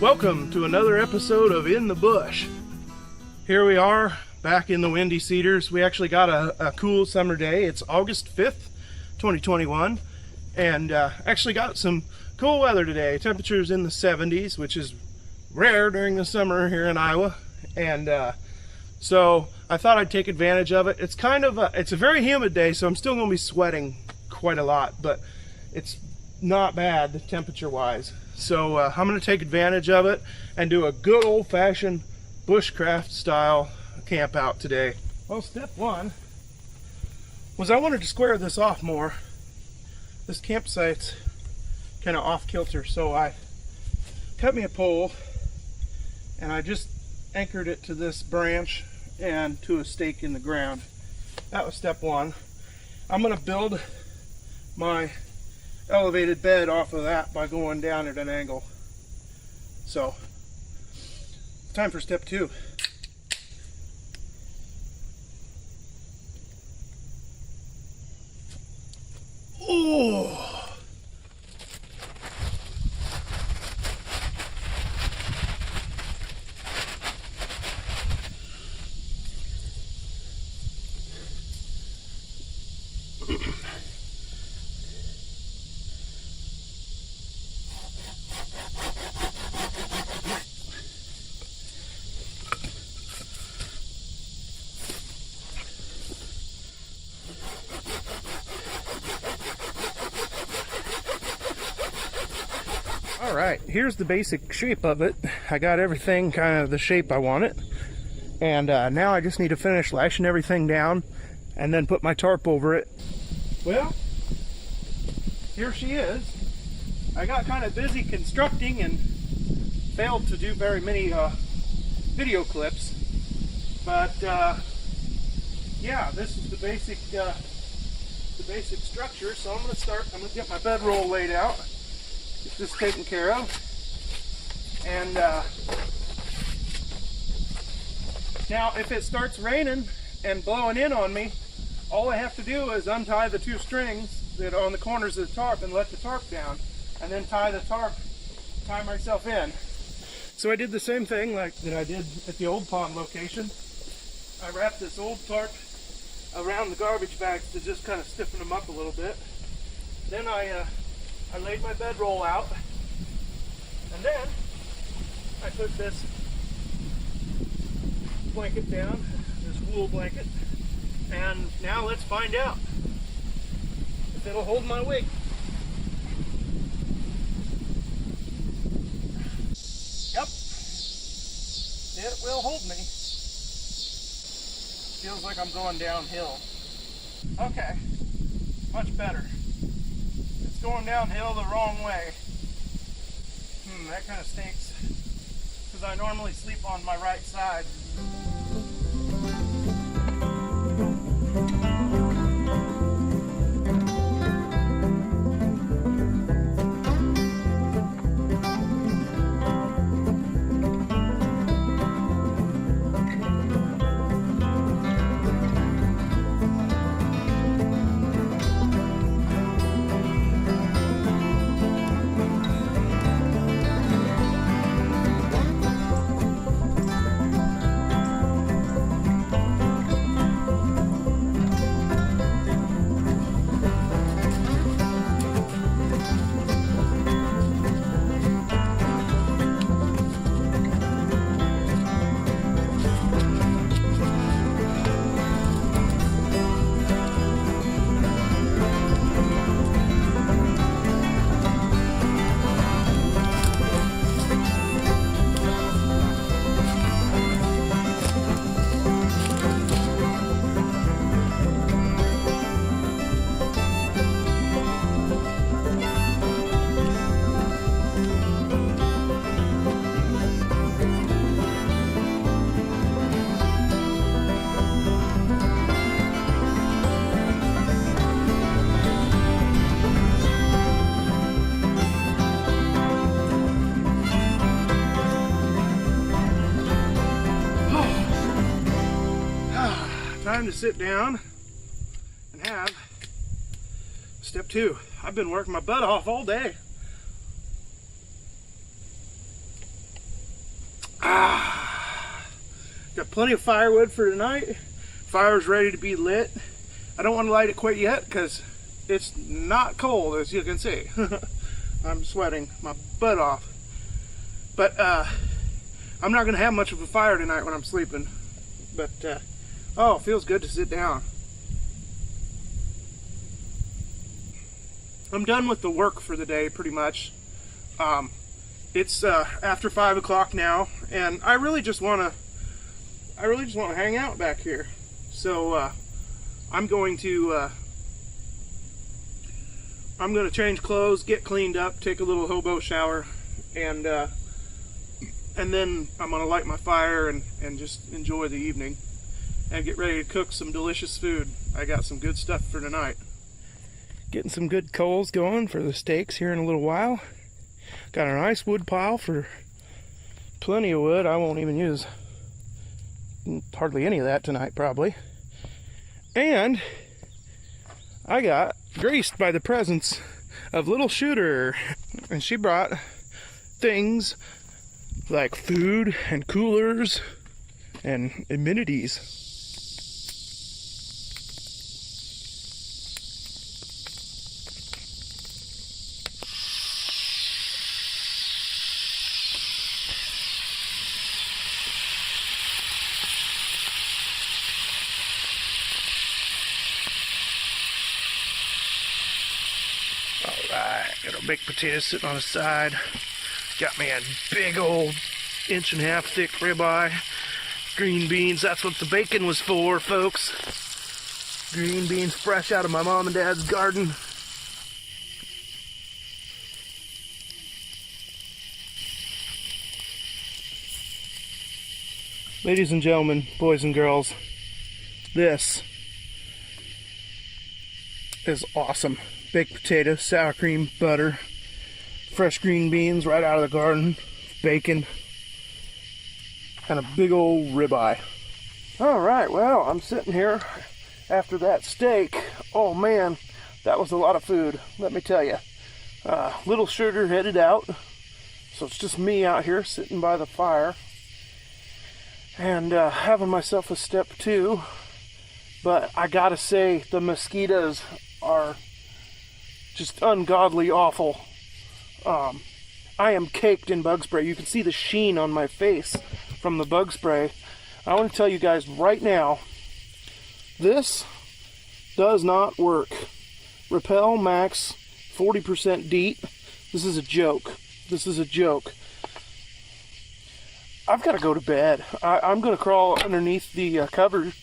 Welcome to another episode of In the Bush. Here we are back in the windy cedars. We actually got a cool summer day. It's August 5th, 2021, and actually got some cool weather today. Temperatures in the 70s, which is rare during the summer here in Iowa, and so I thought I'd take advantage of it. It's kind of it's a very humid day, so I'm still going to be sweating quite a lot, but it's not bad temperature wise. So I'm going to take advantage of it and do a good old-fashioned bushcraft style camp out today. Well, step one was I wanted to square this off more. This campsite's kind of off kilter, so I cut me a pole and I just anchored it to this branch and to a stake in the ground. That was step one. I'm going to build my elevated bed off of that by going down at an angle. So, time for step two. Oh! Alright, here's the basic shape of it. I got everything kind of the shape I want it. And now I just need to finish lashing everything down and then put my tarp over it. Well, here she is. I got kind of busy constructing and failed to do very many video clips. But yeah, this is the basic structure. So I'm going to get my bedroll laid out. Get this taken care of, and now if it starts raining and blowing in on me, all I have to do is untie the two strings that are on the corners of the tarp and let the tarp down, and then tie myself in. So I did the same thing like that I did at the old pond location. I wrapped this old tarp around the garbage bags to just kind of stiffen them up a little bit. Then I laid my bedroll out, and then I put this blanket down, this wool blanket, and now let's find out if it'll hold my weight. Yep, it will hold me. Feels like I'm going downhill. Okay, much better. Going downhill the wrong way. That kind of stinks, because I normally sleep on my right side. Time to sit down and have step two. I've been working my butt off all day. Got plenty of firewood for tonight. Fire's ready to be lit. I don't want to light it quite yet because it's not cold, as you can see. I'm sweating my butt off. But I'm not going to have much of a fire tonight when I'm sleeping. But, oh, it feels good to sit down. I'm done with the work for the day, pretty much. It's after 5 o'clock now, and I really just want to hang out back here. So I'm going to change clothes, get cleaned up, take a little hobo shower, and then I'm going to light my fire and just enjoy the evening and get ready to cook some delicious food. I got some good stuff for tonight. Getting some good coals going for the steaks here in a little while. Got a nice wood pile for plenty of wood. I won't even use hardly any of that tonight, probably. And I got graced by the presence of little Shooter, and she brought things like food and coolers and amenities. Alright, got our baked potatoes sitting on the side. Got me a big old 1.5 inch thick ribeye. Green beans, that's what the bacon was for, folks. Green beans fresh out of my mom and dad's garden. Ladies and gentlemen, boys and girls, this is awesome. Baked potato, sour cream, butter, fresh green beans right out of the garden, bacon, and a big old ribeye. Alright, well, I'm sitting here after that steak. Oh man, that was a lot of food, let me tell you. Little Sugar headed out, so it's just me out here sitting by the fire and having myself a step two. But I gotta say, the mosquitoes are just ungodly awful. I am caked in bug spray. You can see the sheen on my face from the bug spray. I want to tell you guys right now, this does not work. Repel Max 40% DEET. This is a joke. This is a joke. I've got to go to bed. I'm going to crawl underneath the cover,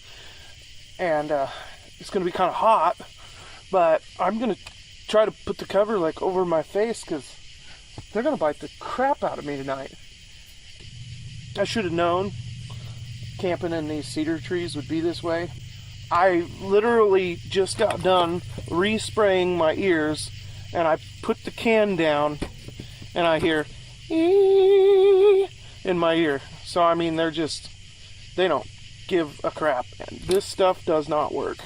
and it's going to be kind of hot, but I'm going to try to put the cover like over my face because they're going to bite the crap out of me tonight. I should have known camping in these cedar trees would be this way. I literally just got done respraying my ears, and I put the can down and I hear ee in my ear. So I mean, they don't give a crap. And this stuff does not work.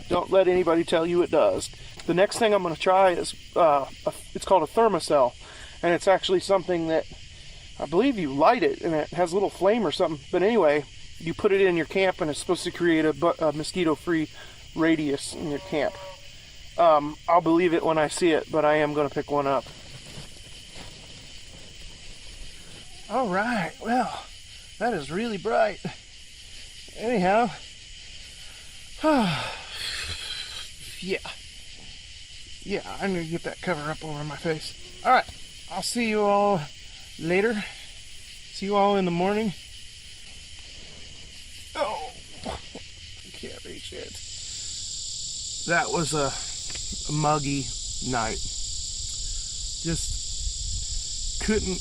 Don't let anybody tell you it does. The next thing I'm going to try is, it's called a thermocell, and it's actually something that I believe you light it and it has a little flame or something. But anyway, you put it in your camp and it's supposed to create a mosquito-free radius in your camp. I'll believe it when I see it, but I am going to pick one up. All right, well, that is really bright. Anyhow, yeah, I need to get that cover up over my face. All right, I'll see you all later. See you all in the morning. Oh, I can't reach it. That was a muggy night. Just couldn't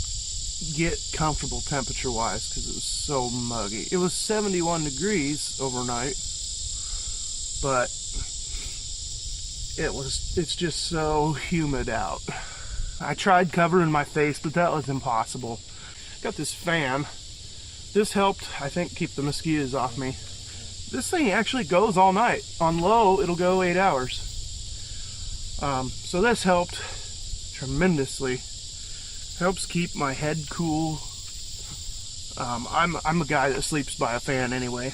get comfortable temperature-wise because it was so muggy. It was 71 degrees overnight, but it's just so humid out. I tried covering my face, but that was impossible. Got this fan. This helped, I think, keep the mosquitoes off me. This thing actually goes all night. On low, it'll go 8 hours. So this helped tremendously. Helps keep my head cool. I'm a guy that sleeps by a fan anyway.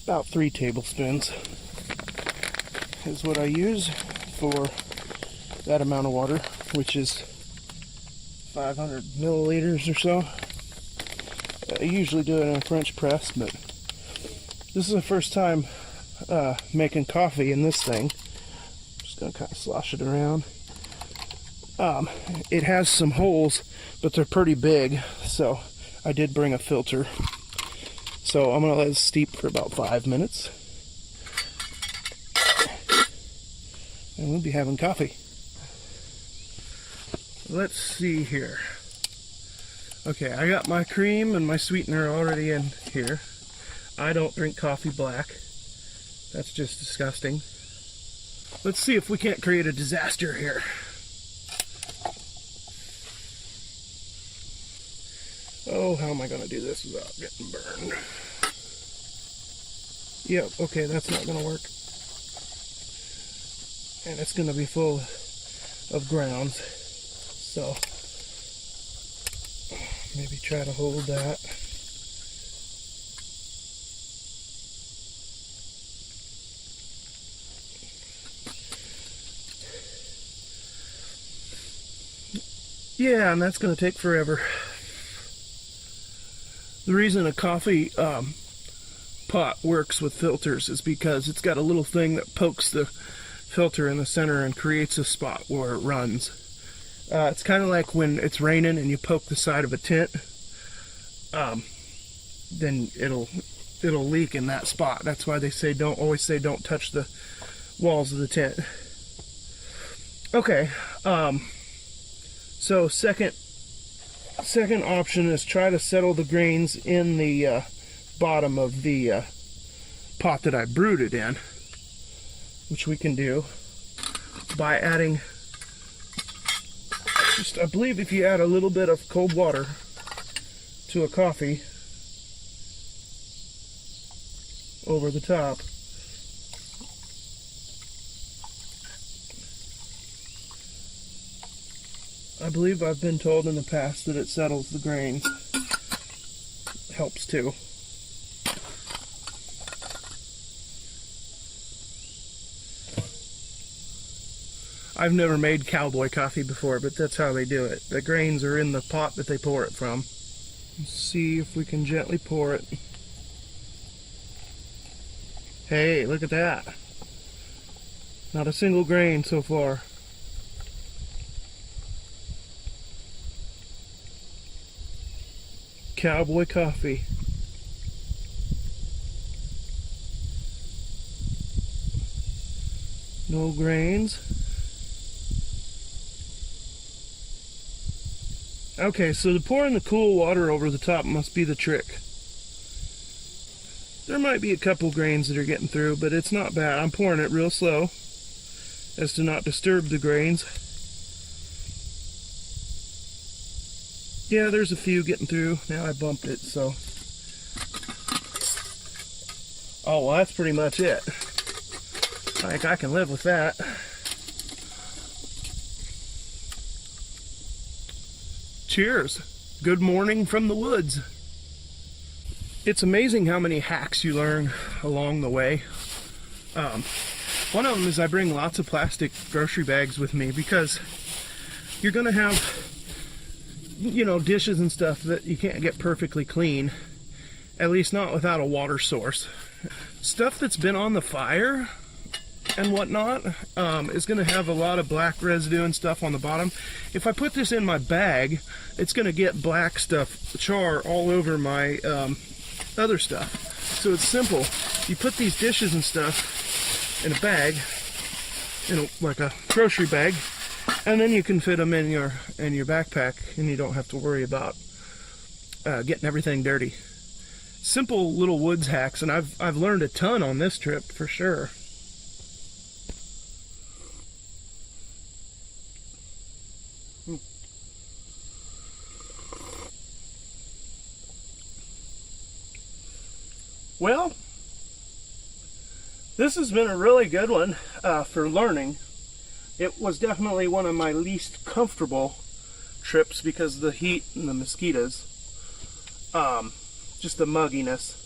About 3 tablespoons is what I use for that amount of water, which is 500 milliliters or so. I usually do it in a French press, but this is the first time making coffee in this thing. Just gonna kind of slosh it around. It has some holes, but they're pretty big, so I did bring a filter. So I'm gonna let it steep for about 5 minutes, and we'll be having coffee. Let's see here. Okay, I got my cream and my sweetener already in here. I don't drink coffee black. That's just disgusting. Let's see if we can't create a disaster here. Oh, how am I going to do this without getting burned? Yep, okay, that's not going to work. And it's going to be full of grounds. So, maybe try to hold that. Yeah, and that's going to take forever. The reason a coffee pot works with filters is because it's got a little thing that pokes the filter in the center and creates a spot where it runs. It's kind of like when it's raining and you poke the side of a tent, then it'll leak in that spot. That's why they say always say don't touch the walls of the tent. Okay, so second option is try to settle the grains in the bottom of the pot that I brewed it in, which we can do by adding I believe if you add a little bit of cold water to a coffee over the top, I believe I've been told in the past that it settles the grains. Helps too. I've never made Cowboy coffee before, but that's how they do it. The grains are in the pot that they pour it from. Let's see if we can gently pour it. Hey, look at that. Not a single grain so far. Cowboy coffee. No grains. Okay, so the pouring the cool water over the top must be the trick. There might be a couple grains that are getting through, but it's not bad. I'm pouring it real slow as to not disturb the grains. Yeah, there's a few getting through. Now I bumped it, so. Oh, well, that's pretty much it. Like, I can live with that. Cheers. Good morning from the woods. It's amazing how many hacks you learn along the way. One of them is I bring lots of plastic grocery bags with me because you're going to have, you know, dishes and stuff that you can't get perfectly clean, at least not without a water source. Stuff that's been on the fire and whatnot is going to have a lot of black residue and stuff on the bottom. If I put this in my bag, it's going to get black stuff, char, all over my other stuff. So it's simple. You put these dishes and stuff in a bag, like a grocery bag, and then you can fit them in your backpack, and you don't have to worry about getting everything dirty. Simple little woods hacks, and I've learned a ton on this trip for sure. Well, this has been a really good one for learning. It was definitely one of my least comfortable trips because of the heat and the mosquitoes. Just the mugginess.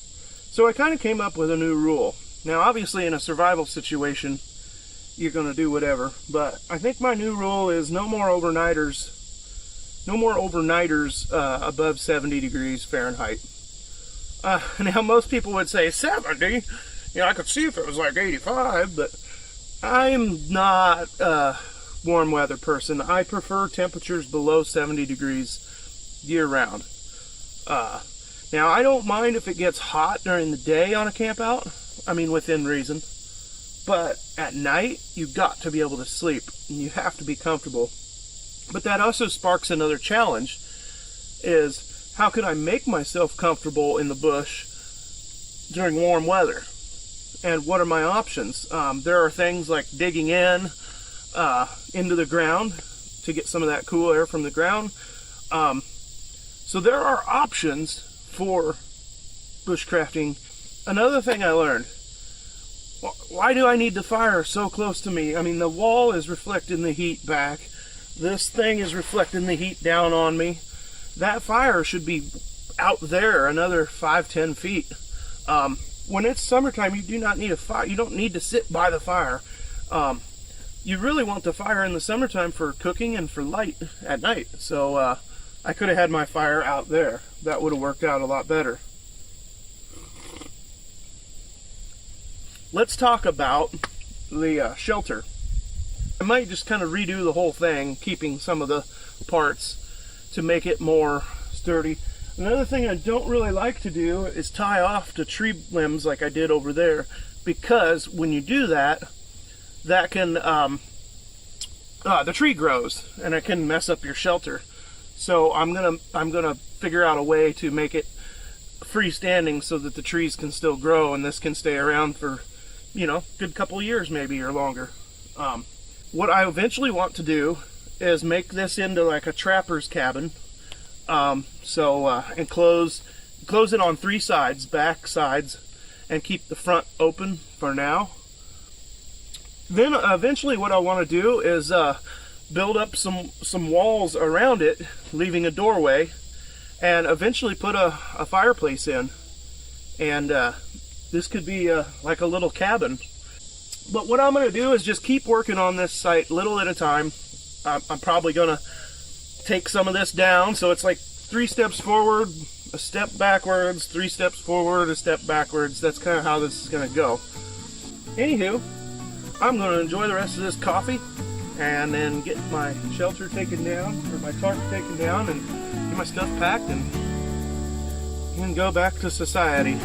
So I kind of came up with a new rule. Now obviously in a survival situation you're going to do whatever, but I think my new rule is no more overnighters above 70 degrees Fahrenheit. Now most people would say 70? I could see if it was like 85, but I'm not a warm weather person. I prefer temperatures below 70 degrees year round. Now I don't mind if it gets hot during the day on a camp out, I mean within reason, but at night you've got to be able to sleep and you have to be comfortable. But that also sparks another challenge, is how can I make myself comfortable in the bush during warm weather? And what are my options? There are things like digging into the ground to get some of that cool air from the ground. So there are options for bushcrafting. Another thing I learned, why do I need the fire so close to me? I mean, the wall is reflecting the heat back. This thing is reflecting the heat down on me. That fire should be out there another 5-10 feet. When it's summertime, you do not need a fire. You don't need to sit by the fire. You really want the fire in the summertime for cooking and for light at night. So I could have had my fire out there. That would have worked out a lot better. Let's talk about the shelter. I might just kind of redo the whole thing, keeping some of the parts to make it more sturdy. Another thing I don't really like to do is tie off to tree limbs like I did over there, because when you do that, that can the tree grows and it can mess up your shelter. So I'm gonna figure out a way to make it freestanding so that the trees can still grow and this can stay around for, good couple of years maybe or longer. What I eventually want to do is make this into like a trapper's cabin. And close it on 3 sides, back sides, and keep the front open for now. Then eventually what I want to do is build up some walls around it, leaving a doorway, and eventually put a fireplace in. And this could be like a little cabin. But what I'm going to do is just keep working on this site little at a time. I'm probably going to take some of this down, so it's like 3 steps forward, a step backwards, 3 steps forward, a step backwards. That's kind of how this is going to go. Anywho, I'm going to enjoy the rest of this coffee and then get my shelter taken down, or my tarp taken down, and get my stuff packed and go back to society.